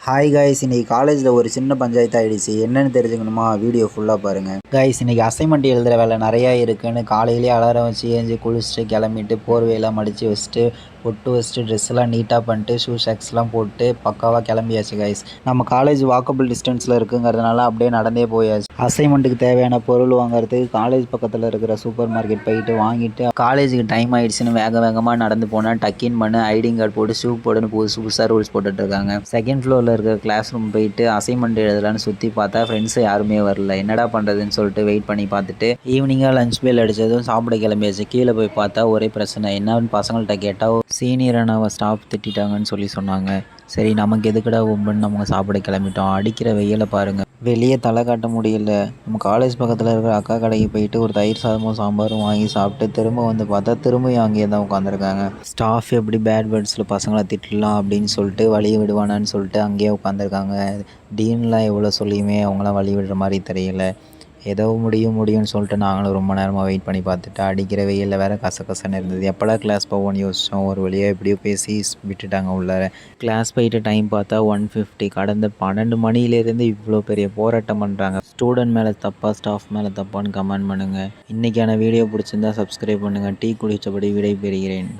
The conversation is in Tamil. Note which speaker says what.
Speaker 1: ஹாய் காய்ஸ், இன்றைக்கி காலேஜில் ஒரு சின்ன பஞ்சாயத்து ஆகிடுச்சு. என்னென்னு தெரிஞ்சுக்கணுமா? வீடியோ ஃபுல்லாக பாருங்கள். காய்ஸ், இன்றைக்கி அசைன்மெண்ட் எழுதுகிற வேலை நிறையா இருக்குதுன்னு காலையிலேயே அலாரம் வச்சு ஏஞ்சி குளிச்சுட்டு கிளம்பிட்டு போர்வையெல்லாம் மடித்து வச்சுட்டு பொட்டு வச்சுட்டு ட்ரெஸ்ஸெல்லாம் நீட்டாக பண்ணிட்டு ஷூ ஷாக்ஸ்லாம் போட்டு பக்காவாக கிளம்பியாச்சு காய்ஸ். நம்ம காலேஜ் வாக்கபிள் டிஸ்டன்ஸில் இருக்குங்கிறதுனால அப்படியே நடந்தே போயாச்சு. அசைன்மெண்ட்டுக்கு தேவையான பொருள் வாங்குறதுக்கு காலேஜ் பக்கத்தில் இருக்கிற சூப்பர் மார்க்கெட் போயிட்டு வாங்கிட்டு காலேஜுக்கு டைம் ஆகிடுச்சுன்னு வேகமாக நடந்து போனால் டக்கின் பண்ணு ஐடி கார்டு போட்டு ஷூ போடுன்னு புதுசாக ரூல்ஸ் போட்டுட்ருக்காங்க. செகண்ட் ஃப்ளோரில் இருக்கிற கிளாஸ் ரூம் போயிட்டு அசைன்மெண்ட் எழுதலான்னு சுற்றி பார்த்தா ஃப்ரெண்ட்ஸ் யாருமே வரல. என்னடா பண்ணுறதுன்னு சொல்லிட்டு வெயிட் பண்ணி பார்த்துட்டு ஈவினிங்காக லஞ்ச் பேல் அடித்ததும் சாப்பிட கிளம்பியாச்சு. கீழே போய் பார்த்தா ஒரே பிரச்சனை. என்னன்னு பசங்கள்கிட்ட கேட்டால் சீனியரை நான் ஸ்டாஃப் திட்டாங்கன்னு சொன்னாங்க. சரி, நமக்கு எதுக்கடா ஒம்புன்னு நம்ம சாப்பிட கிளம்பிட்டோம். அடிக்கிற வெயிலை பாருங்கள், வெளியே தலை காட்ட முடியல. நம்ம காலேஜ் பக்கத்தில் இருக்கிற அக்கா கடைக்கு போயிட்டு ஒரு தயிர் சாதமும் சாம்பாரும் வாங்கி சாப்பிட்டு திரும்ப வந்து பார்த்தா திரும்பியும் அங்கேயே தான் உட்காந்துருக்காங்க. ஸ்டாஃப் எப்படி பேட் வேர்ட்ஸில் பசங்களை திட்டலாம் அப்படின்னு சொல்லிட்டு வழி விடுவானான்னு சொல்லிட்டு அங்கேயே உட்காந்துருக்காங்க. டீன்லாம் எவ்வளோ சொல்லியுமே அவங்களாம் வழி விடுற மாதிரி தெரியல. ஏதோ முடியும்னு சொல்லிட்டு நாங்களும் ரொம்ப நேரமாக வெயிட் பண்ணி பார்த்துட்டு அடிக்கிற வெயிலில் வேறு கசகசன்னு இருந்தது. எப்படா கிளாஸ் போவோன்னு யோசித்தோம். ஒரு வழியாக எப்படியோ பேசி விட்டுட்டாங்க உள்ளார. கிளாஸ் போயிட்டு டைம் பார்த்தா 1:50. கடந்த 12 மணிலேருந்து இவ்வளோ பெரிய போராட்டம் பண்ணுறாங்க. ஸ்டூடெண்ட் மேலே தப்பா ஸ்டாஃப் மேலே தப்பான்னு கமெண்ட் பண்ணுங்கள். இன்றைக்கான வீடியோ பிடிச்சிருந்தா சப்ஸ்கிரைப் பண்ணுங்கள். டீ குடித்தபடி விடை பெறுகிறேன்.